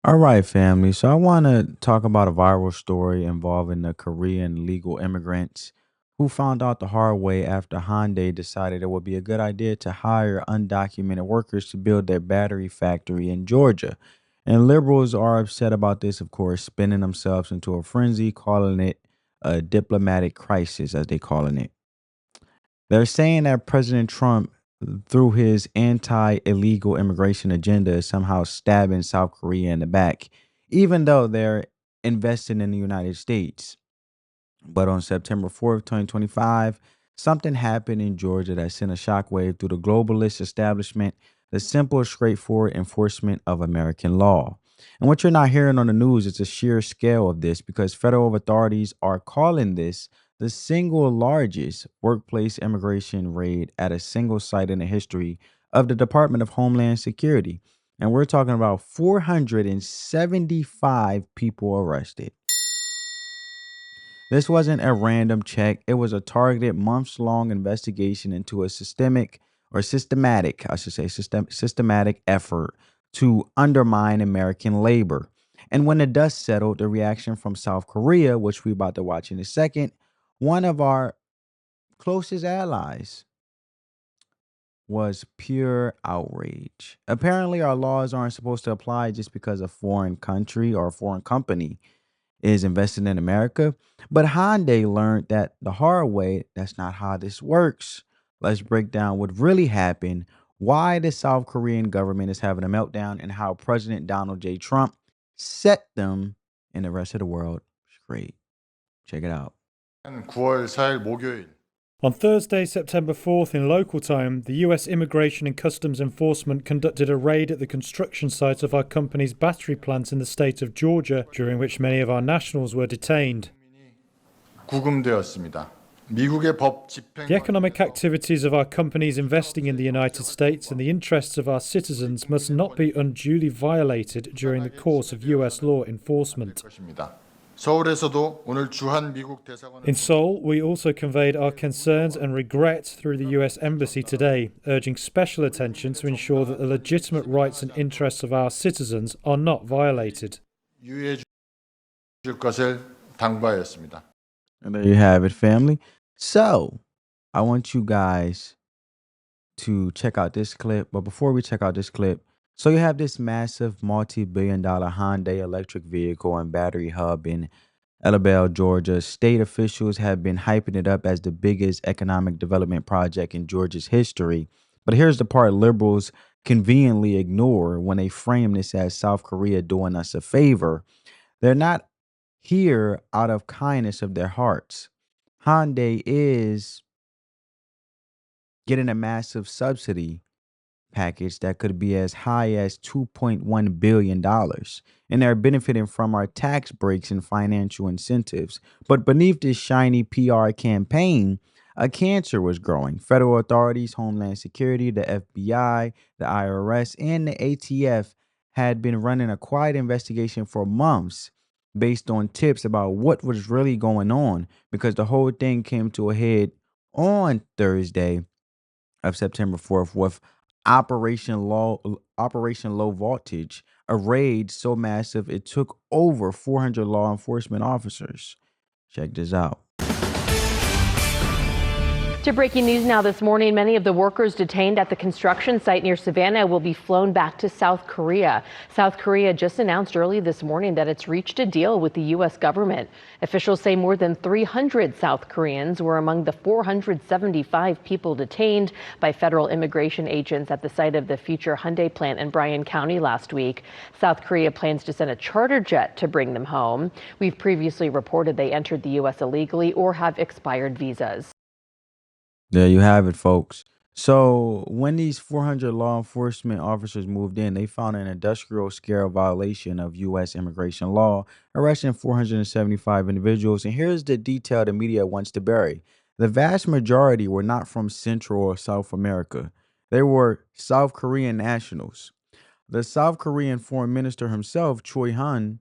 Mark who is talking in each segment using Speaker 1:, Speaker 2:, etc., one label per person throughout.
Speaker 1: All right, family. So I want to talk about a viral story involving the Korean legal immigrants who found out the hard way after Hyundai decided it would be a good idea to hire undocumented workers to build their battery factory in Georgia. And liberals are upset about this, of course, spinning themselves into a frenzy, calling it a diplomatic crisis, as they calling it. They're saying that President Trump, through his anti illegal immigration agenda, is somehow stabbing South Korea in the back, even though they're investing in the United States. But on September 4th, 2025, something happened in Georgia that sent a shockwave through the globalist establishment, the simple, straightforward enforcement of American law. And what you're not hearing on the news is the sheer scale of this because federal authorities are calling this the single largest workplace immigration raid at a single site in the history of the Department of Homeland Security. And we're talking about 475 people arrested. This wasn't a random check. It was a targeted months long investigation into a systematic, I should say, systematic effort to undermine American labor. And when the dust settled, the reaction from South Korea, which we're about to watch in a second, one of our closest allies, was pure outrage. Apparently, our laws aren't supposed to apply just because a foreign country or a foreign company is investing in America. But Hyundai learned that the hard way, that's not how this works. Let's break down what really happened, why the South Korean government is having a meltdown, and how President Donald J. Trump set them and the rest of the world straight. Check it out.
Speaker 2: 9월 4일 목요일
Speaker 3: On Thursday, September 4th, in local time, the US Immigration and Customs Enforcement conducted a raid at the construction site of our company's battery plant in the state of Georgia, during which many of our nationals were detained.
Speaker 2: 구금되었습니다. 미국의 법 집행
Speaker 3: The economic activities of our companies investing in the United States and the interests of our citizens must not be unduly violated during the course of US law enforcement.
Speaker 2: 것입니다. 서울에서도 오늘 주한 미국 대사관을
Speaker 3: In Seoul, we also conveyed our concerns and regret through the US Embassy today, urging special attention to ensure that the legitimate rights and interests of our citizens are not violated.
Speaker 2: 유의해 줄 것을 당부하였습니다.
Speaker 1: And there you have it, family. So, I want you guys to check out this clip. But before we check out this clip, so you have this massive multi-billion-dollar Hyundai electric vehicle and battery hub in Elabelle, Georgia. State officials have been hyping it up as the biggest economic development project in Georgia's history. But here's the part liberals conveniently ignore when they frame this as South Korea doing us a favor. They're not here out of kindness of their hearts. Hyundai is getting a massive subsidy package that could be as high as $2.1 billion. And they're benefiting from our tax breaks and financial incentives. But beneath this shiny PR campaign, a cancer was growing. Federal authorities, Homeland Security, the FBI, the IRS, and the ATF had been running a quiet investigation for months based on tips about what was really going on because the whole thing came to a head on Thursday of September 4th with Operation Low Voltage, a raid so massive it took over 400 law enforcement officers. Check this out.
Speaker 4: To breaking news now this morning, many of the workers detained at the construction site near Savannah will be flown back to South Korea. South Korea just announced early this morning that it's reached a deal with the U.S. government. Officials say more than 300 South Koreans were among the 475 people detained by federal immigration agents at the site of the future Hyundai plant in Bryan County last week. South Korea plans to send a charter jet to bring them home. We've previously reported they entered the U.S. illegally or have expired visas.
Speaker 1: There you have it, folks. So, when these 400 law enforcement officers moved in, they found an industrial scale violation of U.S. immigration law, arresting 475 individuals. And here's the detail the media wants to bury: the vast majority were not from Central or South America, they were South Korean nationals. The South Korean foreign minister himself, Choi Han,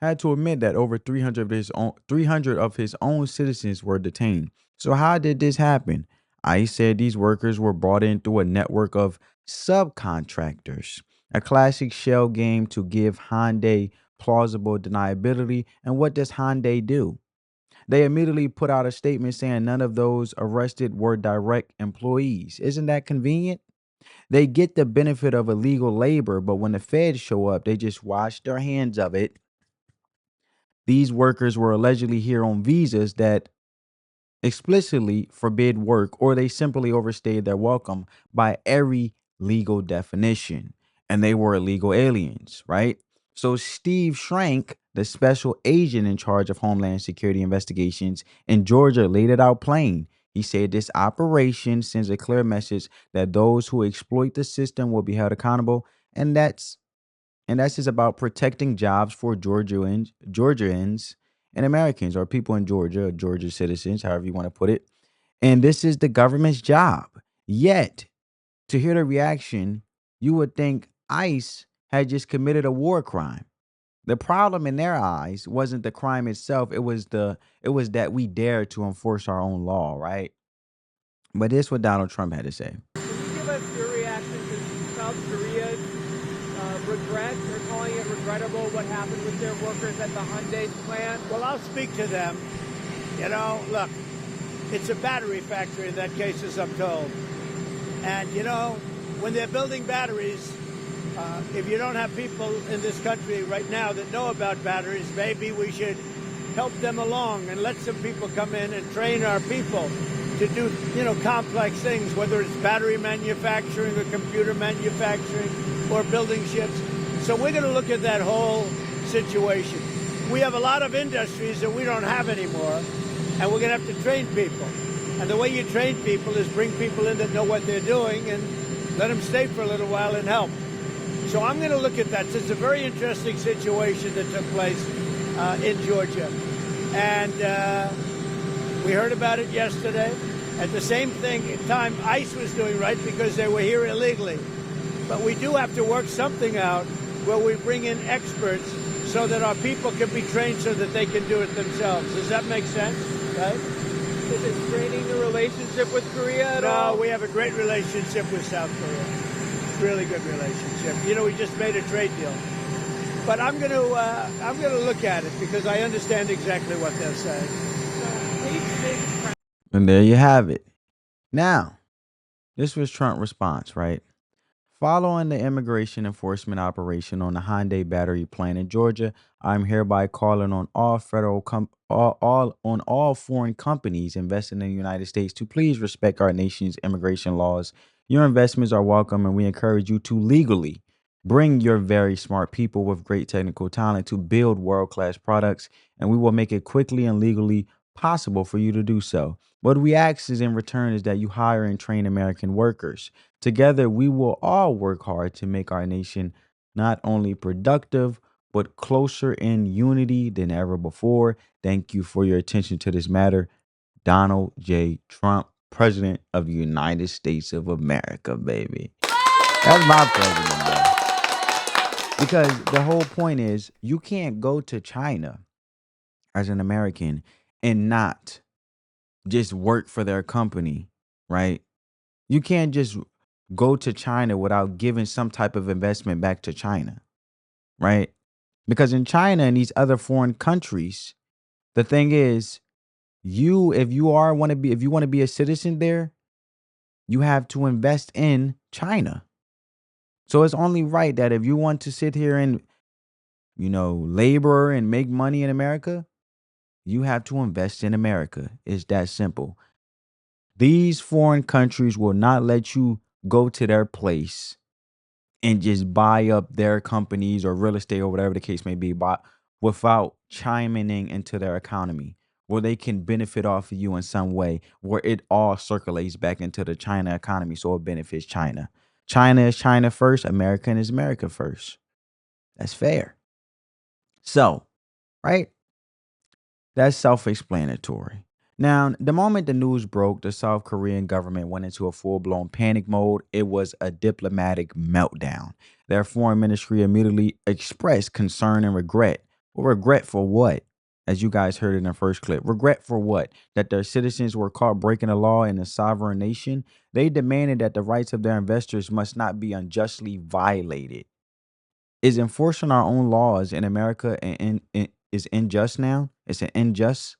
Speaker 1: had to admit that over 300 of his own citizens were detained. So how did this happen? ICE said these workers were brought in through a network of subcontractors. A classic shell game to give Hyundai plausible deniability. And what does Hyundai do? They immediately put out a statement saying none of those arrested were direct employees. Isn't that convenient? They get the benefit of illegal labor, but when the feds show up, they just wash their hands of it. These workers were allegedly here on visas that explicitly forbid work, or they simply overstayed their welcome by every legal definition. And they were illegal aliens, right? So Steve Shrank, the special agent in charge of Homeland Security investigations in Georgia, laid it out plain. He said this operation sends a clear message that those who exploit the system will be held accountable, and that's just about protecting jobs for Georgians and Americans, or people in Georgia, or Georgia citizens, however you want to put it. And this is the government's job. Yet, to hear the reaction, you would think ICE had just committed a war crime. The problem in their eyes wasn't the crime itself, it was that we dared to enforce our own law, right? But this is what Donald Trump had to say.
Speaker 5: Can you give us your reaction to South Korea's regret? They're calling it regrettable what happened with their workers at the Hyundai plant.
Speaker 6: Well, I'll speak to them. You know, look, it's a battery factory in that case, as I'm told. And, you know, when they're building batteries, if you don't have people in this country right now that know about batteries, maybe we should help them along and let some people come in and train our people to do, you know, complex things, whether it's battery manufacturing or computer manufacturing or building ships. So we're going to look at that whole situation. We have a lot of industries that we don't have anymore, and we're going to have to train people. And the way you train people is bring people in that know what they're doing and let them stay for a little while and help. So I'm going to look at that. So it's a very interesting situation that took place in Georgia. And we heard about it yesterday. At the same time, ICE was doing right because they were here illegally. But we do have to work something out where we bring in experts so that our people can be trained so that they can do it themselves. Does that make sense? Right?
Speaker 5: Is it straining the relationship with Korea at all?
Speaker 6: No, we have a great relationship with South Korea. Really good relationship. You know, we just made a trade deal. But I'm going to look at it because I understand exactly what they're saying.
Speaker 1: And there you have it. Now, this was Trump's response, right? Following the immigration enforcement operation on the Hyundai battery plant in Georgia, I'm hereby calling on all all foreign companies investing in the United States to please respect our nation's immigration laws. Your investments are welcome, and we encourage you to legally bring your very smart people with great technical talent to build world-class products, and we will make it quickly and legally possible for you to do so. What we ask is in return is that you hire and train American workers. Together, we will all work hard to make our nation not only productive, but closer in unity than ever before. Thank you for your attention to this matter. Donald J. Trump, President of the United States of America, baby. That's my president, bro. Because the whole point is you can't go to China as an American and not just work for their company, right? You can't just go to China without giving some type of investment back to China, right? Because in China and these other foreign countries, the thing is, if you want to be a citizen there, you have to invest in China. So it's only right that if you want to sit here and, labor and make money in America, you have to invest in America. It's that simple. These foreign countries will not let you go to their place and just buy up their companies or real estate or whatever the case may be, without chiming in into their economy, where they can benefit off of you in some way, where it all circulates back into the China economy so it benefits China. China is China first, America is America first. That's fair. So, right? That's self-explanatory. Now, the moment the news broke, the South Korean government went into a full-blown panic mode. It was a diplomatic meltdown. Their foreign ministry immediately expressed concern and regret. Well, regret for what? As you guys heard in the first clip. Regret for what? That their citizens were caught breaking the law in a sovereign nation. They demanded that the rights of their investors must not be unjustly violated. Is enforcing our own laws in America is unjust now? It's an unjust.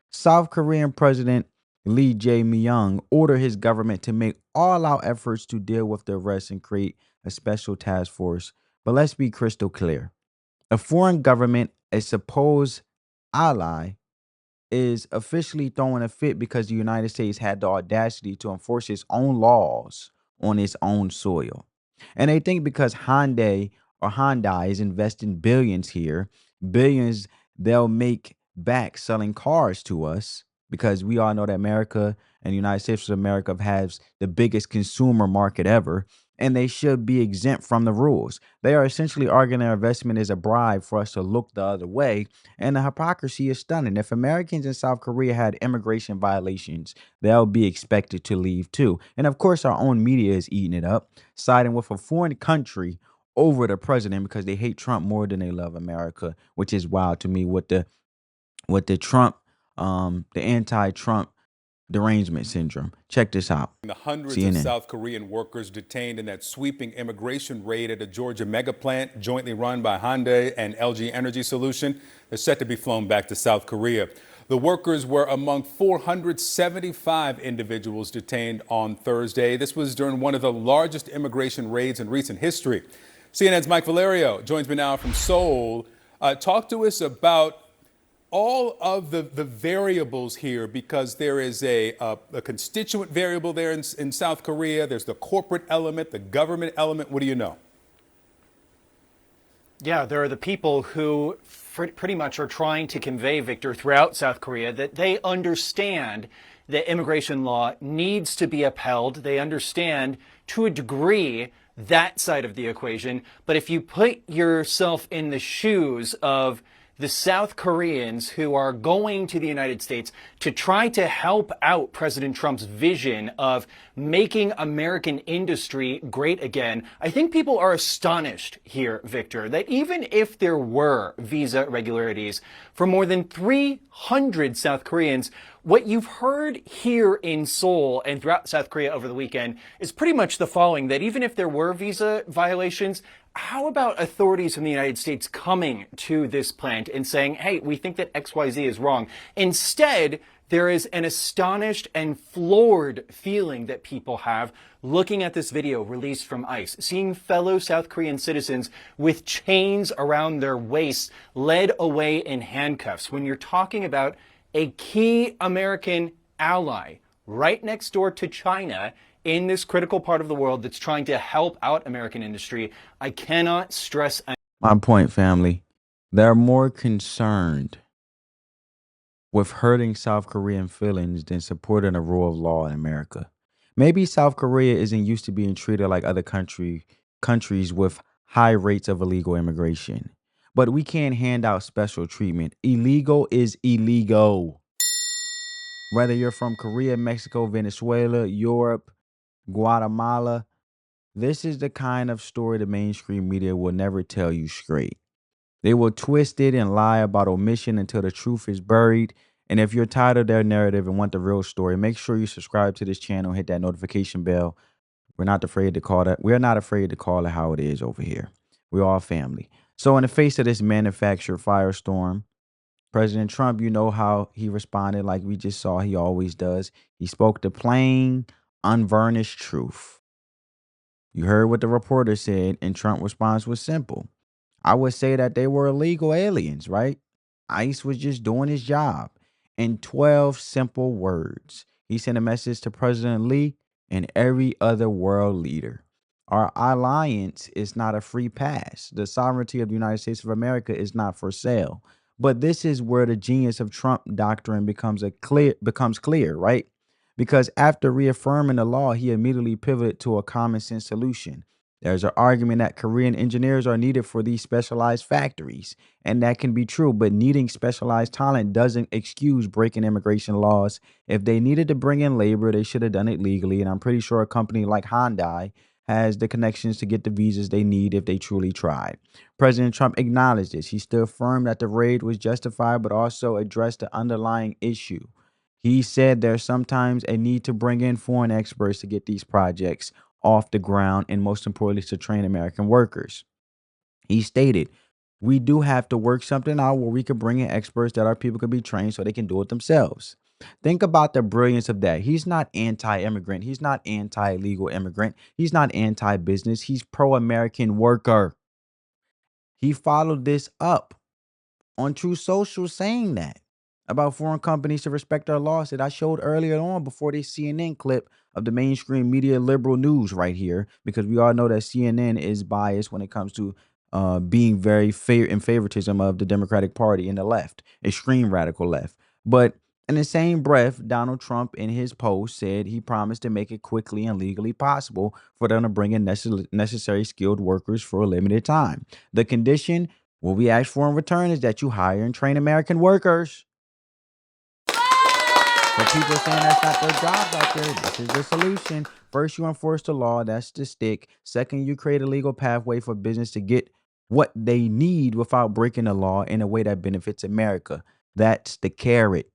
Speaker 1: South Korean President Lee Jae-myung ordered his government to make all out efforts to deal with the arrests and create a special task force. But let's be crystal clear. A foreign government, a supposed ally, is officially throwing a fit because the United States had the audacity to enforce its own laws on its own soil. And they think because Hyundai is investing billions here, billions they'll make back selling cars to us, because we all know that America and the United States of America has the biggest consumer market ever, and they should be exempt from the rules. They are essentially arguing their investment is a bribe for us to look the other way, and the hypocrisy is stunning. If Americans in South Korea had immigration violations, they'll be expected to leave too. And of course, our own media is eating it up, siding with a foreign country over the president because they hate Trump more than they love America, which is wild to me. With the Trump, the anti-Trump derangement syndrome. Check this out.
Speaker 7: The hundreds
Speaker 1: CNN.
Speaker 7: of South Korean workers detained in that sweeping immigration raid at a Georgia mega plant jointly run by Hyundai and LG Energy Solution are set to be flown back to South Korea. The workers were among 475 individuals detained on Thursday. This was during one of the largest immigration raids in recent history. CNN's Mike Valerio joins me now from Seoul. Talk to us about all of the variables here, because there is a constituent variable there in South Korea. There's the corporate element, the government element. What do you know?
Speaker 8: Yeah, there are the people who pretty much are trying to convey, Victor, throughout South Korea that they understand that immigration law needs to be upheld. They understand to a degree that side of the equation. But if you put yourself in the shoes of the South Koreans who are going to the United States to try to help out President Trump's vision of making American industry great again, I think people are astonished here, Victor, that even if there were visa irregularities for more than 300 South Koreans, what you've heard here in Seoul and throughout South Korea over the weekend is pretty much the following, that even if there were visa violations, how about authorities in the United States coming to this plant and saying, hey, we think that XYZ is wrong? Instead, there is an astonished and floored feeling that people have looking at this video released from ICE, seeing fellow South Korean citizens with chains around their waists led away in handcuffs. When you're talking about a key American ally right next door to China in this critical part of the world that's trying to help out American industry, I cannot stress.
Speaker 1: My point, family. They're more concerned with hurting South Korean feelings than supporting the rule of law in America. Maybe South Korea isn't used to being treated like other countries with high rates of illegal immigration. But we can't hand out special treatment. Illegal is illegal. Whether you're from Korea, Mexico, Venezuela, Europe, Guatemala, this is the kind of story the mainstream media will never tell you straight. They will twist it and lie about omission until the truth is buried. And if you're tired of their narrative and want the real story, make sure you subscribe to this channel, hit that notification bell. We're not afraid to call it how it is over here. We're all family. So in the face of this manufactured firestorm, President Trump, you know how he responded, like we just saw he always does. He spoke the plain, unvarnished truth. You heard what the reporter said, and Trump's response was simple. I would say that they were illegal aliens, right? ICE was just doing his job. In 12 simple words, he sent a message to President Lee and every other world leader. Our alliance is not a free pass. The sovereignty of the United States of America is not for sale. But this is where the genius of Trump doctrine becomes clear, right? Because after reaffirming the law, he immediately pivoted to a common sense solution. There's an argument that Korean engineers are needed for these specialized factories, and that can be true, but needing specialized talent doesn't excuse breaking immigration laws. If they needed to bring in labor, they should have done it legally, and I'm pretty sure a company like Hyundai has the connections to get the visas they need if they truly tried. President Trump acknowledged this. He stood firm that the raid was justified, but also addressed the underlying issue. He said there's sometimes a need to bring in foreign experts to get these projects off the ground, and most importantly, to train American workers. He stated, we do have to work something out where we can bring in experts that our people can be trained so they can do it themselves. Think about the brilliance of that. He's not anti-immigrant. He's not anti-legal immigrant. He's not anti-business. He's pro-American worker. He followed this up on True Social saying that about foreign companies to respect our laws that I showed earlier on before this CNN clip of the mainstream media liberal news right here, because we all know that CNN is biased when it comes to being very in favoritism of the Democratic Party and the left, extreme radical left. But in the same breath, Donald Trump in his post said he promised to make it quickly and legally possible for them to bring in necessary skilled workers for a limited time. The condition, what we ask for in return, is that you hire and train American workers. But people saying that's not their jobs out there. This is the solution. First, you enforce the law. That's the stick. Second, you create a legal pathway for business to get what they need without breaking the law in a way that benefits America. That's the carrot.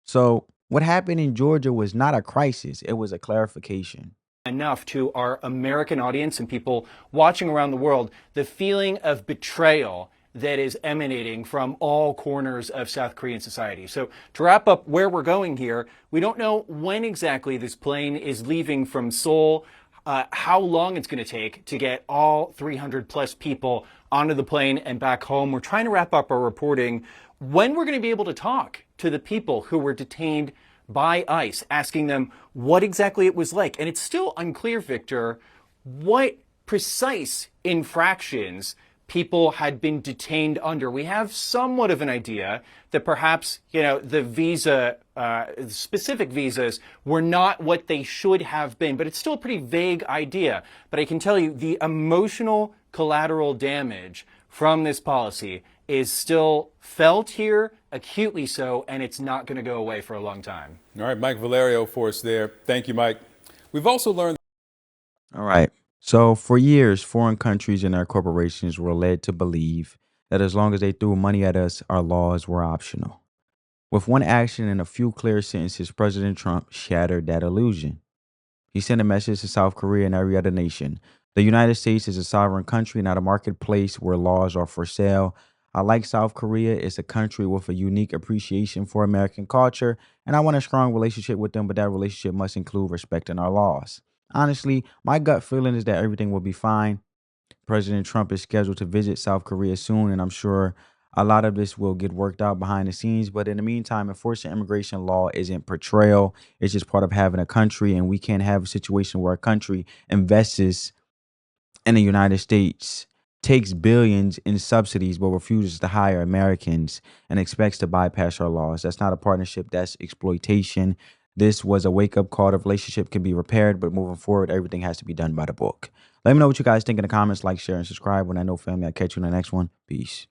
Speaker 1: So what happened in Georgia was not a crisis. It was a clarification.
Speaker 8: Enough to our American audience and people watching around the world, the feeling of betrayal that is emanating from all corners of South Korean society. So to wrap up where we're going here, we don't know when exactly this plane is leaving from Seoul, how long it's going to take to get all 300 plus people onto the plane and back home. We're trying to wrap up our reporting when we're going to be able to talk to the people who were detained by ICE, asking them what exactly it was like. And it's still unclear, Victor, what precise infractions people had been detained under. We have somewhat of an idea that perhaps, the visa, specific visas were not what they should have been, but it's still a pretty vague idea. But I can tell you the emotional collateral damage from this policy is still felt here, acutely so, and it's not going to go away for a long time.
Speaker 7: All right, Mike Valerio for us there. Thank you, Mike. We've also learned.
Speaker 1: All right. So for years, foreign countries and their corporations were led to believe that as long as they threw money at us, our laws were optional. With one action and a few clear sentences, President Trump shattered that illusion. He sent a message to South Korea and every other nation. The United States is a sovereign country, not a marketplace where laws are for sale. I like South Korea. It's a country with a unique appreciation for American culture, and I want a strong relationship with them, but that relationship must include respecting our laws. Honestly, my gut feeling is that everything will be fine. President Trump is scheduled to visit South Korea soon, and I'm sure a lot of this will get worked out behind the scenes. But in the meantime, enforcing immigration law isn't portrayal. It's just part of having a country, and we can't have a situation where a country invests in the United States, takes billions in subsidies, but refuses to hire Americans and expects to bypass our laws. That's not a partnership. That's exploitation. This was a wake-up call. The relationship can be repaired, but moving forward, everything has to be done by the book. Let me know what you guys think in the comments. Like, share, and subscribe. When I know family, I'll catch you in the next one. Peace.